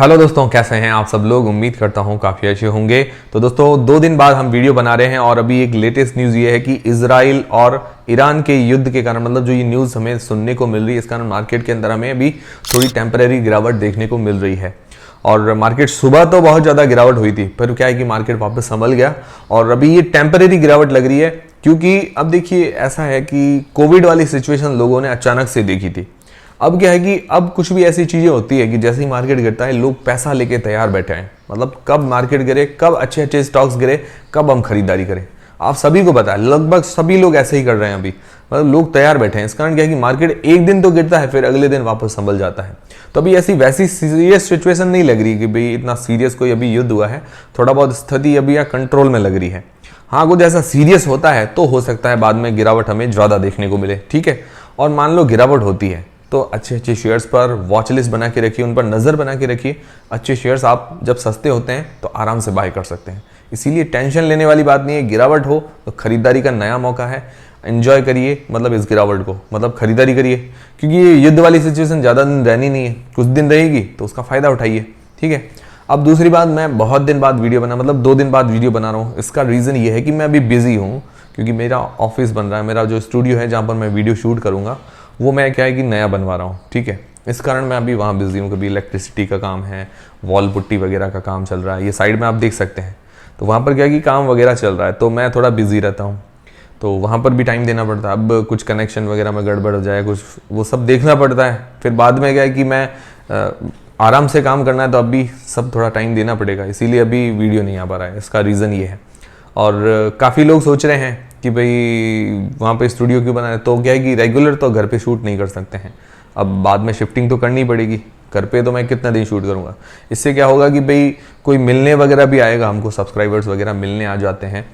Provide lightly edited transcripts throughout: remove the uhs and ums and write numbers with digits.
Hello दोस्तों, कैसे हैं आप सब लोग। उम्मीद करता हूं काफ़ी अच्छे होंगे। तो दोस्तों 2 दिन बाद हम वीडियो बना रहे हैं और अभी एक लेटेस्ट न्यूज़ ये है कि इजराइल और ईरान के युद्ध के कारण मतलब जो ये न्यूज़ हमें सुनने को मिल रही है, इस कारण मार्केट के अंदर हमें अभी थोड़ी टेम्परेरी गिरावट देखने को मिल रही है। और मार्केट सुबह तो बहुत ज़्यादा गिरावट हुई थी, पर क्या है कि मार्केट वापस संभल गया और अभी ये टेम्परेरी गिरावट लग रही है। क्योंकि अब देखिए ऐसा है कि कोविड वाली सिचुएशन लोगों ने अचानक से देखी थी। अब क्या है कि अब कुछ भी ऐसी चीजें होती है कि जैसे ही मार्केट गिरता है लोग पैसा लेके तैयार बैठे हैं। मतलब कब मार्केट गिरे, कब अच्छे अच्छे स्टॉक्स गिरे, कब हम खरीदारी करें। आप सभी को पता है, लगभग सभी लोग ऐसे ही कर रहे हैं अभी। मतलब लोग तैयार बैठे हैं। इस कारण क्या है कि मार्केट एक दिन तो गिरता है, फिर अगले दिन वापस संभल जाता है। तो अभी ऐसी वैसी सीरियस सिचुएशन नहीं लग रही कि भाई इतना सीरियस कोई अभी युद्ध हुआ है। थोड़ा बहुत स्थिति अभी या कंट्रोल में लग रही है। हाँ, कुछ ऐसा सीरियस होता है तो हो सकता है बाद में गिरावट हमें ज्यादा देखने को मिले। ठीक है, और मान लो गिरावट होती है तो अच्छे अच्छे शेयर्स पर वॉच लिस्ट बना के रखिए, उन पर नज़र बना के रखिए। अच्छे शेयर्स आप जब सस्ते होते हैं तो आराम से बाय कर सकते हैं। इसीलिए टेंशन लेने वाली बात नहीं है। गिरावट हो तो खरीदारी का नया मौका है। एंजॉय करिए, मतलब इस गिरावट को, मतलब खरीदारी करिए। क्योंकि ये युद्ध वाली सिचुएशन ज़्यादा दिन रहनी नहीं है, कुछ दिन रहेगी तो उसका फ़ायदा उठाइए। ठीक है। अब दूसरी बात, मैं बहुत दिन बाद वीडियो बना, मतलब 2 दिन बाद वीडियो बना रहा हूँ। इसका रीज़न ये है कि मैं अभी बिजी हूँ, क्योंकि मेरा ऑफिस बन रहा है। मेरा जो स्टूडियो है जहाँ पर मैं वीडियो शूट करूँगा वो मैं क्या है कि नया बनवा रहा हूँ। ठीक है, इस कारण मैं अभी वहाँ बिजी हूँ। कभी इलेक्ट्रिसिटी का काम है, वॉल पुट्टी वगैरह का काम चल रहा है। ये साइड में आप देख सकते हैं। तो वहाँ पर क्या है कि काम वगैरह चल रहा है, तो मैं थोड़ा बिजी रहता हूँ। तो वहाँ पर भी टाइम देना पड़ता है। अब कुछ कनेक्शन वगैरह में गड़बड़ हो जाए, कुछ वो सब देखना पड़ता है। फिर बाद में क्या है कि मैं आराम से काम करना है, तो अभी सब थोड़ा टाइम देना पड़ेगा। इसीलिए अभी वीडियो नहीं आ पा रहा है। इसका रीज़न ये है। और काफ़ी लोग सोच रहे हैं कि भाई वहाँ पे स्टूडियो क्यों बना है। तो क्या है कि रेगुलर तो घर पे शूट नहीं कर सकते हैं। अब बाद में शिफ्टिंग तो करनी पड़ेगी। घर पे तो मैं कितना दिन शूट करूँगा। इससे क्या होगा कि भाई कोई मिलने वगैरह भी आएगा, हमको सब्सक्राइबर्स वगैरह मिलने आ जाते हैं,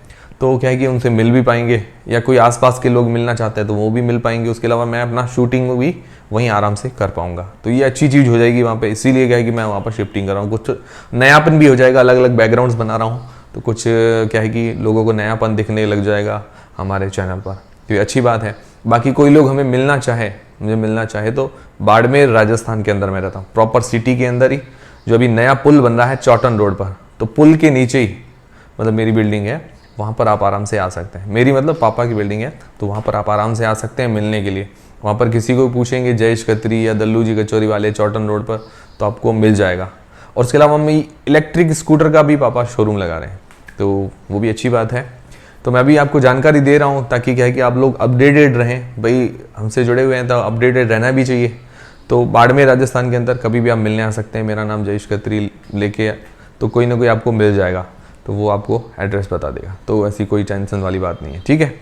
तो क्या है कि उनसे मिल भी पाएंगे, या कोई आसपास के लोग मिलना चाहते हैं तो वो भी मिल पाएंगे। उसके अलावा मैं अपना शूटिंग भी वहीं आराम से कर पाऊंगा। तो ये अच्छी चीज़ हो जाएगी वहाँ पे। इसीलिए क्या है कि मैं वहाँ पर शिफ्टिंग कर रहा हूँ। कुछ नयापन भी हो जाएगा, अलग अलग बैकग्राउंड्स बना रहा हूँ, तो कुछ क्या है कि लोगों को नयापन दिखने लग जाएगा हमारे चैनल पर। तो ये अच्छी बात है। बाकी कोई लोग हमें मिलना चाहे, मुझे मिलना चाहे, तो बाड़मेर राजस्थान के अंदर मैं रहता हूँ, प्रॉपर सिटी के अंदर ही। जो अभी नया पुल बन रहा है चौटन रोड पर, तो पुल के नीचे ही मतलब मेरी बिल्डिंग है। वहाँ पर आप आराम से आ सकते हैं। मेरी मतलब पापा की बिल्डिंग है, तो वहाँ पर आप आराम से आ सकते हैं मिलने के लिए। वहाँ पर किसी को पूछेंगे जयेश खत्री या दल्लू जी कचौरी वाले चौटन रोड पर, तो आपको मिल जाएगा। और उसके अलावा हम इलेक्ट्रिक स्कूटर का भी पापा शोरूम लगा रहे हैं, तो वो भी अच्छी बात है। तो मैं भी आपको जानकारी दे रहा हूँ ताकि क्या है कि आप लोग अपडेटेड रहें। भाई हमसे जुड़े हुए हैं तो अपडेटेड रहना भी चाहिए। तो बाड़मेर राजस्थान के अंदर कभी भी आप मिलने आ सकते हैं। मेरा नाम जयेश खत्री लेके, तो कोई ना कोई आपको मिल जाएगा, तो वो आपको एड्रेस बता देगा। तो ऐसी कोई टेंशन वाली बात नहीं है। ठीक है,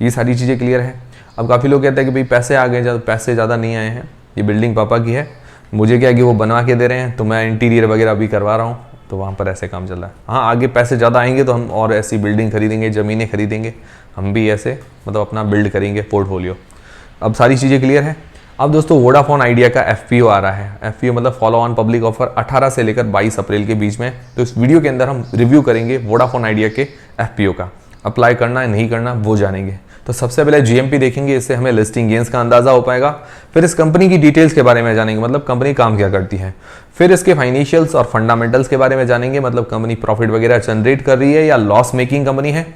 ये सारी चीज़ें क्लियर है। अब काफ़ी लोग कहते हैं कि भाई पैसे आ गए, पैसे ज़्यादा नहीं आए हैं। ये बिल्डिंग पापा की है, मुझे क्या है कि वो बनवा के दे रहे हैं, तो मैं इंटीरियर वगैरह भी करवा रहा हूँ। तो वहाँ पर ऐसे काम चल रहा है। हाँ, आगे पैसे ज़्यादा आएंगे तो हम और ऐसी बिल्डिंग खरीदेंगे, ज़मीनें खरीदेंगे, हम भी ऐसे मतलब अपना बिल्ड करेंगे पोर्टफोलियो। अब सारी चीज़ें क्लियर है। अब दोस्तों वोडाफोन आइडिया का FPO आ रहा है। FPO मतलब फॉलो ऑन पब्लिक ऑफर 18 से लेकर 22 अप्रैल के बीच में। तो इस वीडियो के अंदर हम रिव्यू करेंगे वोडाफोन आइडिया के FPO का। अप्लाई करना है नहीं करना वो जानेंगे। तो सबसे पहले GMP देखेंगे, इससे हमें लिस्टिंग गेंस का अंदाजा हो पाएगा। फिर इस कंपनी की डिटेल्स के बारे में जानेंगे, मतलब कंपनी काम क्या करती है। फिर इसके फाइनेंशियल्स और फंडामेंटल्स के बारे में जानेंगे, मतलब कंपनी प्रॉफिट वगैरह जनरेट कर रही है या लॉस मेकिंग कंपनी है।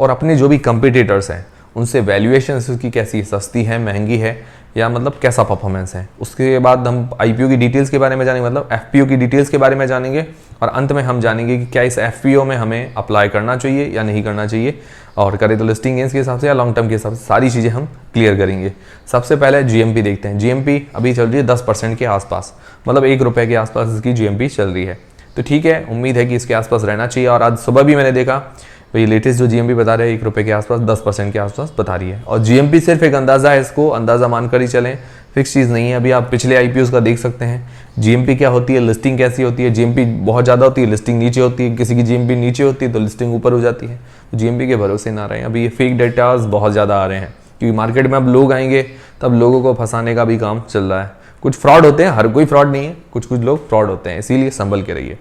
और अपने जो भी कंपिटिटर्स हैं उनसे वैल्यूएशन उसकी कैसी, सस्ती है, महंगी है, या मतलब कैसा परफॉर्मेंस है। उसके बाद हम IPO की डिटेल्स के बारे में जानेंगे, मतलब FPO की डिटेल्स के बारे में जानेंगे। और अंत में हम जानेंगे कि क्या इस FPO में हमें अप्लाई करना चाहिए या नहीं करना चाहिए, और करें तो लिस्टिंग गेंस के हिसाब से या लॉन्ग टर्म के हिसाब से। सारी चीज़ें हम क्लियर करेंगे। सबसे पहले GMP देखते हैं। GMP अभी चल रही है 10% के आसपास, मतलब ₹1 के आसपास इसकी GMP चल रही है। तो ठीक है, उम्मीद है कि इसके आसपास रहना चाहिए। और आज सुबह भी मैंने देखा भाई लेटेस्ट जो GMP बता रहे हैं ₹1 के आसपास 10% के आसपास बता रही है। और GMP सिर्फ एक अंदाज़ा है, इसको अंदाज़ा मानकर ही चलें, फिक्स चीज़ नहीं है। अभी आप पिछले IPOs का देख सकते हैं। GMP क्या होती है, लिस्टिंग कैसी होती है। GMP बहुत ज़्यादा होती है, लिस्टिंग नीचे होती है। किसी की GMP नीचे होती है तो लिस्टिंग ऊपर हो जाती है। तो GMP के भरोसे ना रहें। अभी ये फेक डेटाज बहुत ज़्यादा आ रहे हैं, क्योंकि मार्केट में अब लोग आएंगे तब लोगों को फंसाने का भी काम चल रहा है। कुछ फ्रॉड होते हैं, हर कोई फ्रॉड नहीं है, कुछ लोग फ्रॉड होते हैं, इसीलिए संभल के रहिए।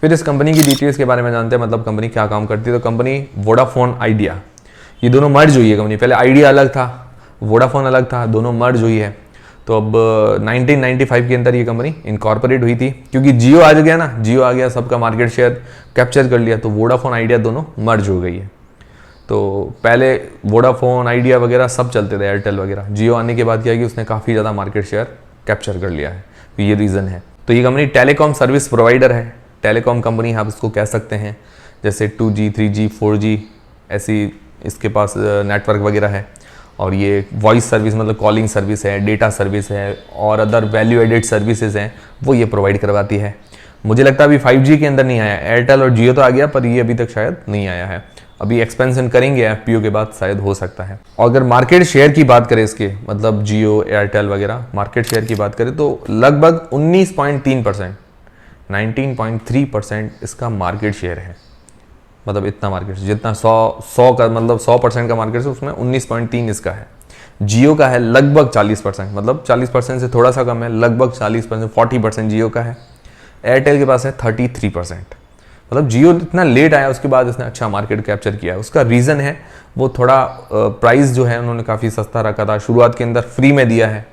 फिर इस कंपनी की डिटेल्स के बारे में जानते हैं, मतलब कंपनी क्या काम करती है। तो कंपनी वोडाफोन आइडिया, ये दोनों मर्ज हुई है कंपनी। पहले आइडिया अलग था, वोडाफोन अलग था, दोनों मर्ज हुई है। तो अब 1995 के अंदर ये कंपनी इनकॉर्पोरेट हुई थी, क्योंकि जियो आ गया ना, जियो आ गया, सबका मार्केट शेयर कैप्चर कर लिया, तो वोडाफोन आइडिया दोनों मर्ज हो गई है। तो पहले वोडाफोन आइडिया वगैरह सब चलते थे, एयरटेल वगैरह, जियो आने के बाद क्या है कि उसने काफ़ी ज़्यादा मार्केट शेयर कैप्चर कर लिया है, तो ये रीज़न है। तो ये कंपनी टेलीकॉम सर्विस प्रोवाइडर है, टेलीकॉम कंपनी आप इसको कह सकते हैं, जैसे 2G 3G 4G ऐसी इसके पास नेटवर्क वगैरह है, और ये वॉइस सर्विस मतलब कॉलिंग सर्विस है, डेटा सर्विस है, और अदर वैल्यू एडेड सर्विसेज हैं वो ये प्रोवाइड करवाती है। मुझे लगता है अभी 5G के अंदर नहीं आया, एयरटेल और जियो तो आ गया, पर ये अभी तक शायद नहीं आया है, अभी एक्सपेंशन करेंगे FPO के बाद शायद हो सकता है। और अगर मार्केट शेयर की बात करें इसके, मतलब जियो एयरटेल वगैरह मार्केट शेयर की बात करें तो लगभग 19.3%, 19.3% इसका मार्केट शेयर है। मतलब इतना मार्केट जितना 100 का मतलब 100% का मार्केट है, उसमें 19.3 इसका है। जियो का है लगभग 40%, मतलब 40% से थोड़ा सा कम है, लगभग 40%, 40% जियो का है। एयरटेल के पास है 33%। मतलब जियो इतना लेट आया, उसके बाद इसने अच्छा मार्केट कैप्चर किया है। उसका रीज़न है वो थोड़ा प्राइस जो है उन्होंने काफ़ी सस्ता रखा था, शुरुआत के अंदर फ्री में दिया है।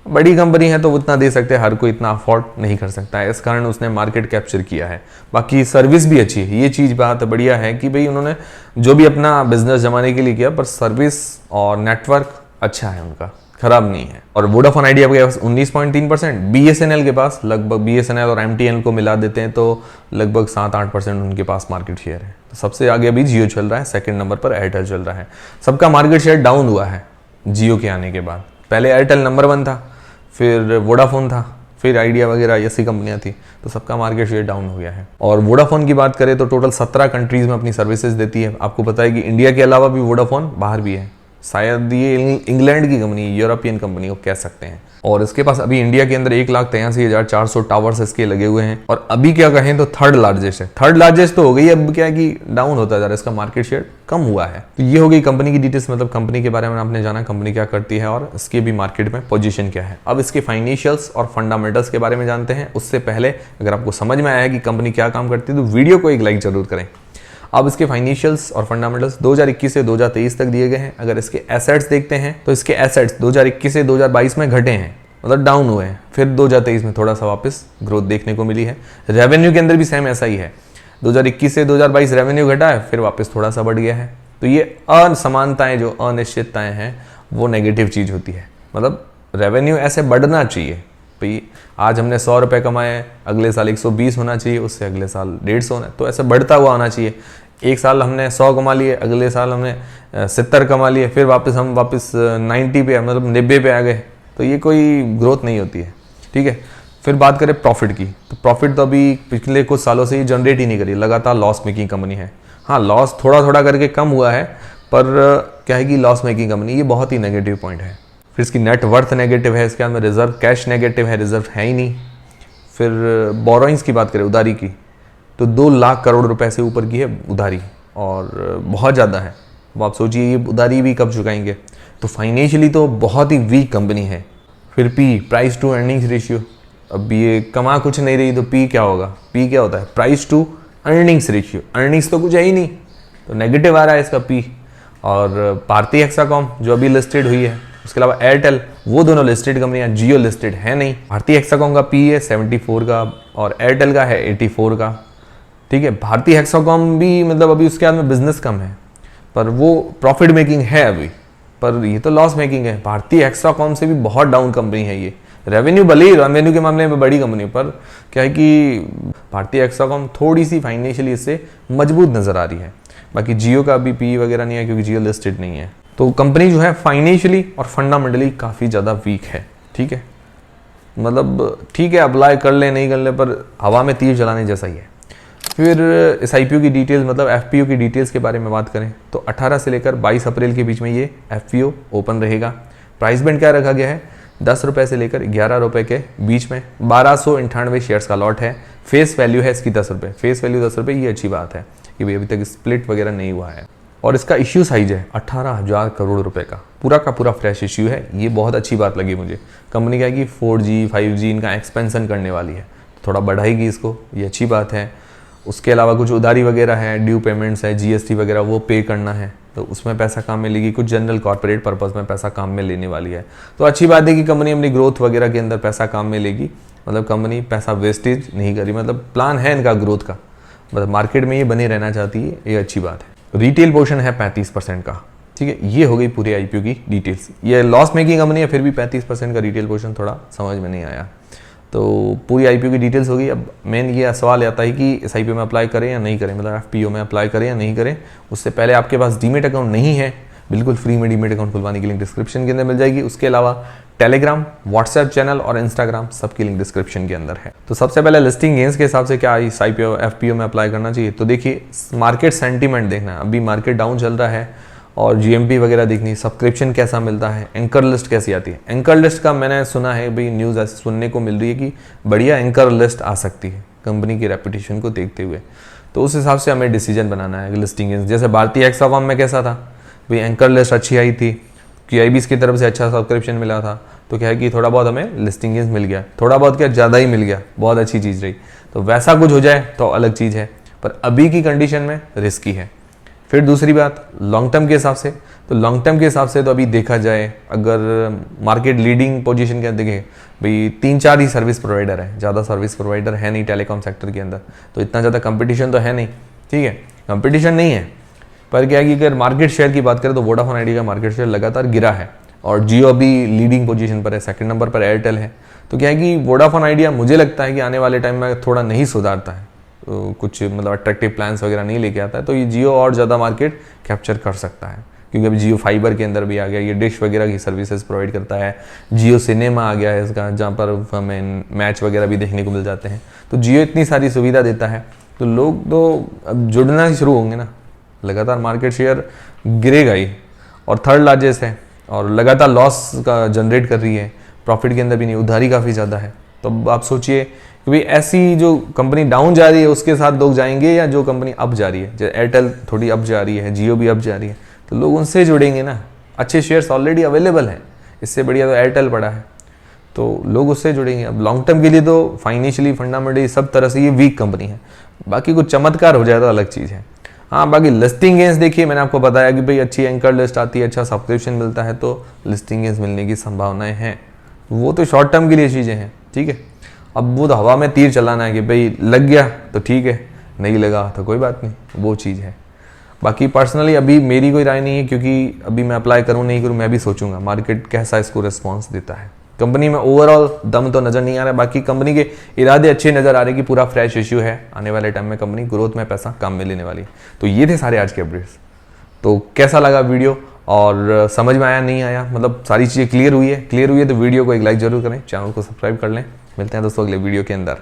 बड़ी कंपनी है तो वो इतना दे सकते हैं, हर कोई इतना अफोर्ड नहीं कर सकता है, इस कारण उसने मार्केट कैप्चर किया है। बाकी सर्विस भी अच्छी है, ये चीज़ बात बढ़िया है कि भाई उन्होंने जो भी अपना बिजनेस जमाने के लिए किया, पर सर्विस और नेटवर्क अच्छा है उनका, खराब नहीं है। और वोडाफोन आइडिया के पास 19.3%, BSNL के पास लगभग, BSNL और MTN को मिला देते हैं तो लगभग 7-8% उनके पास मार्केट शेयर है। तो सबसे आगे अभी जियो चल रहा है, सेकंड नंबर पर एयरटेल चल रहा है। सबका मार्केट शेयर डाउन हुआ है जियो के आने के बाद। पहले एयरटेल नंबर 1 था, फिर वोडाफोन था, फिर आइडिया वगैरह ऐसी कंपनियां थी, तो सबका मार्केट शेयर डाउन हो गया है। और वोडाफोन की बात करें तो टोटल 17 कंट्रीज में अपनी सर्विसेज देती है। आपको पता है कि इंडिया के अलावा भी वोडाफोन बाहर भी है, शायद ये इंग्लैंड की कंपनी, यूरोपियन कंपनी को कह सकते हैं। और इसके पास अभी इंडिया के अंदर 1,83,400 टावर्स इसके लगे हुए हैं, और अभी क्या कहें तो थर्ड लार्जेस्ट है। थर्ड लार्जेस्ट तो हो गई, अब क्या है कि डाउन होता जा रहा है, इसका मार्केट शेयर कम हुआ है। तो ये हो गई कंपनी की डिटेल्स, मतलब कंपनी के बारे में आपने जाना, कंपनी क्या करती है और इसकी भी मार्केट में पोजीशन क्या है। अब इसके फाइनेंशियल्स और फंडामेंटल्स के बारे में जानते हैं। उससे पहले अगर आपको समझ में आया है कि कंपनी क्या काम करती है तो वीडियो को एक लाइक जरूर करें। अब इसके फाइनेंशियल्स और फंडामेंटल्स 2021 से 2023 तक दिए गए हैं। अगर इसके एसेट्स देखते हैं तो इसके एसेट्स 2021 से 2022 में घटे हैं, मतलब डाउन हुए हैं, फिर 2023 में थोड़ा सा वापस ग्रोथ देखने को मिली है। रेवेन्यू के अंदर भी सेम ऐसा ही है, 2021 से 2022 रेवेन्यू घटा है, फिर वापस थोड़ा सा बढ़ गया है। तो ये असमानताएं, जो अनिश्चितताएं हैं, वो नेगेटिव चीज होती है। मतलब रेवेन्यू ऐसे बढ़ना चाहिए, भाई आज हमने 100 रुपये कमाए, अगले साल 120 होना चाहिए, उससे अगले साल 150 होना, तो ऐसे बढ़ता हुआ आना चाहिए। एक साल हमने 100 कमा लिए, अगले साल हमने 70 कमा लिए, फिर हम वापस 90 पे, मतलब 90 पे आ गए, तो ये कोई ग्रोथ नहीं होती है। ठीक है, फिर बात करें प्रॉफिट की, तो प्रॉफिट तो अभी पिछले कुछ सालों से ही जनरेट ही नहीं करी, लगातार लॉस मेकिंग कंपनी है। हाँ, लॉस थोड़ा थोड़ा करके कम हुआ है, पर क्या है कि लॉस मेकिंग कंपनी, ये बहुत ही नेगेटिव पॉइंट है। फिर इसकी नेट वर्थ नेगेटिव है, इसके अंदर रिजर्व कैश नेगेटिव है, रिजर्व है ही नहीं। फिर बोरोइंग्स की बात करें, उधारी की, तो 2 लाख करोड़ रुपए से ऊपर की है उधारी, और बहुत ज़्यादा है। अब आप सोचिए ये उधारी भी कब चुकाएंगे, तो फाइनेंशियली तो बहुत ही वीक कंपनी है। फिर P, price to earnings ratio, अब ये कमा कुछ नहीं रही तो पी क्या होगा, पी क्या होता है, price to earnings ratio, earnings तो कुछ है ही नहीं, तो नेगेटिव आ रहा है इसका पी। और भारतीय हेक्साकॉम जो अभी लिस्टेड हुई है, उसके अलावा एयरटेल, वो दोनों लिस्टेड कंपनियां, जियो लिस्टेड है नहीं। भारतीय हेक्साकॉम का पी है 74 का और एयरटेल का है 84 का। ठीक है, भारतीय हेक्साकॉम भी मतलब अभी उसके बाद में बिजनेस कम है, पर वो प्रॉफिट मेकिंग है अभी, पर ये तो लॉस मेकिंग है। भारतीय हेक्साकॉम से भी बहुत डाउन कंपनी है ये। रेवेन्यू भले ही रेवेन्यू के मामले में बड़ी कंपनी, पर क्या है कि भारतीय हेक्साकॉम थोड़ी सी फाइनेंशियली इससे मजबूत नजर आ रही है। बाकी जियो का अभी पी वगैरह नहीं है क्योंकि जियो लिस्टेड नहीं है। तो कंपनी जो है फाइनेंशियली और फंडामेंटली काफ़ी ज़्यादा वीक है। ठीक है, मतलब ठीक है, अप्लाई कर ले नहीं कर ले, पर हवा में तीर चलाने जैसा ही है। फिर इस IPO की डिटेल्स, मतलब FPO की डिटेल्स के बारे में बात करें तो 18 से लेकर 22 अप्रैल के बीच में ये FPO ओपन रहेगा। प्राइस बैंड क्या रखा गया है, 10 रुपये से लेकर 11 रुपये के बीच में। 1298 शेयर्स का लॉट है। फेस वैल्यू है इसकी 10 रुपये, फेस वैल्यू 10 रुपये, ये अच्छी बात है कि भाई अभी तक स्प्लिट वगैरह नहीं हुआ है। और इसका इश्यू साइज है 18,000 करोड़ रुपए का पूरा फ्रेश इश्यू है। ये बहुत अच्छी बात लगी मुझे। कंपनी क्या है कि 4G 5G इनका एक्सपेंशन करने वाली है, थोड़ा बढ़ाएगी इसको, ये अच्छी बात है। उसके अलावा कुछ उधारी वगैरह है, ड्यू पेमेंट्स है, GST वगैरह वो पे करना है, तो उसमें पैसा काम में लेगी, कुछ जनरल कॉर्पोरेट पर्पस में पैसा काम में लेने वाली है। तो अच्छी बात है कि कंपनी अपनी ग्रोथ वगैरह के अंदर पैसा काम में लेगी, मतलब कंपनी पैसा वेस्टेज नहीं करी, मतलब प्लान है इनका ग्रोथ का, मतलब मार्केट में ये बने रहना चाहती है, ये अच्छी बात है। रिटेल पोर्शन है 35% का, ठीक है। ये हो गई पूरे आईपीओ की डिटेल्स। ये लॉस मेकिंग कंपनी है, फिर भी 35% का रिटेल पोर्शन थोड़ा समझ में नहीं आया। तो पूरी आईपीओ की डिटेल्स होगी। अब मेन ये सवाल आता है कि इस आईपीओ में अप्लाई करें या नहीं करें, मतलब एफपीओ में अप्लाई करें या नहीं करें। उससे पहले आपके पास डीमेट अकाउंट नहीं है, बिल्कुल फ्री में डीमेट अकाउंट खुलवाने की लिंक डिस्क्रिप्शन के अंदर मिल जाएगी। उसके अलावा टेलीग्राम, व्हाट्सएप चैनल और इंस्टाग्राम सबकी लिंक डिस्क्रिप्शन के अंदर है। तो सबसे पहले लिस्टिंग गेंस के हिसाब से क्या इस आईपीओ एफपीओ में अप्लाई करना चाहिए, तो देखिए मार्केट सेंटीमेंट देखना है। अभी मार्केट डाउन चल रहा है और जीएमपी वगैरह देखनी है, सब्सक्रिप्शन कैसा मिलता है, एंकर लिस्ट कैसी आती है। एंकर लिस्ट का मैंने सुना है भाई, न्यूज़ ऐसे सुनने को मिल रही है कि बढ़िया एंकर लिस्ट आ सकती है कंपनी की रेपुटेशन को देखते हुए। तो उस हिसाब से हमें डिसीजन बनाना है लिस्टिंग गेंस। जैसे भारतीय एक्साफार्म में कैसा था भाई, एंकर लिस्ट अच्छी आई थी, QIBs की तरफ से अच्छा सब्सक्रिप्शन मिला था, तो क्या है कि थोड़ा बहुत हमें लिस्टिंग गेंस मिल गया, थोड़ा बहुत क्या ज़्यादा ही मिल गया, बहुत अच्छी चीज़ रही। तो वैसा कुछ हो जाए तो अलग चीज़ है, पर अभी की कंडीशन में रिस्की है। फिर दूसरी बात लॉन्ग टर्म के हिसाब से, तो लॉन्ग टर्म के हिसाब से तो अभी देखा जाए, अगर मार्केट लीडिंग पोजीशन के देखें भाई 3-4 ही सर्विस प्रोवाइडर है, ज़्यादा सर्विस प्रोवाइडर है नहीं टेलीकॉम सेक्टर के अंदर, तो इतना ज़्यादा कंपटीशन तो है नहीं, ठीक है, कंपटीशन नहीं है। पर क्या है कि अगर मार्केट शेयर की बात करें तो वोडाफोन आइडिया का मार्केट शेयर लगातार गिरा है और जियो अभी लीडिंग पोजीशन पर है, सेकंड नंबर पर एयरटेल है। तो क्या है कि वोडाफोन आइडिया मुझे लगता है कि आने वाले टाइम में थोड़ा नहीं सुधारता है, तो कुछ मतलब अट्रैक्टिव प्लान्स वगैरह नहीं लेके आता है, तो ये जियो और ज़्यादा मार्केट कैप्चर कर सकता है, क्योंकि अभी जियो फाइबर के अंदर भी आ गया, ये डिश वगैरह की सर्विसेज प्रोवाइड करता है। जियो सिनेमा आ गया है इसका, जहाँ पर हमें मैच वगैरह भी देखने को मिल जाते हैं। तो जियो इतनी सारी सुविधा देता है, तो लोग तो अब जुड़ना ही शुरू होंगे ना। लगातार मार्केट शेयर गिरेगा ही, और थर्ड लार्जेस्ट है और लगातार लॉस का जनरेट कर रही है, प्रॉफिट के अंदर भी नहीं, उधारी काफ़ी ज़्यादा है। तो अब आप सोचिए कि भाई ऐसी जो कंपनी डाउन जा रही है उसके साथ लोग जाएंगे, या जो कंपनी अप जा रही है, जैसे एयरटेल थोड़ी अप जा रही है, जियो भी अप जा रही है, तो लोग उनसे जुड़ेंगे ना। अच्छे शेयर्स ऑलरेडी अवेलेबल हैं, इससे बढ़िया तो एयरटेल पड़ा है, तो लोग उससे जुड़ेंगे। अब लॉन्ग टर्म के लिए तो फाइनेंशियली, फंडामेंटली सब तरह से ये वीक कंपनी है, बाकी कुछ चमत्कार हो जाए तो अलग चीज़ है। हाँ, बाकी लिस्टिंग गेंस देखिए, मैंने आपको बताया कि भाई अच्छी एंकर लिस्ट आती है, अच्छा सब्सक्रिप्शन मिलता है, तो लिस्टिंग गेंस मिलने की संभावनाएं हैं। वो तो शॉर्ट टर्म के लिए चीज़ें हैं, ठीक है। अब वो तो हवा में तीर चलाना है कि भाई लग गया तो ठीक है, नहीं लगा तो कोई बात नहीं, वो चीज़ है। बाकी पर्सनली अभी मेरी कोई राय नहीं है, क्योंकि अभी मैं अप्लाई करूँ नहीं करूँ मैं भी सोचूंगा मार्केट कैसा इसको रिस्पॉन्स देता है। कंपनी में ओवरऑल दम तो नज़र नहीं आ रहा है, बाकी कंपनी के इरादे अच्छे नज़र आ रहे हैं कि पूरा फ्रेश इश्यू है, आने वाले टाइम में कंपनी ग्रोथ में पैसा काम में लेने वाली है। तो ये थे सारे आज के अपडेट्स। तो कैसा लगा वीडियो और समझ में आया नहीं आया, मतलब सारी चीज़ें क्लियर हुई है तो वीडियो को एक लाइक जरूर करें, चैनल को सब्सक्राइब कर लें। मिलते हैं दोस्तों अगले वीडियो के अंदर।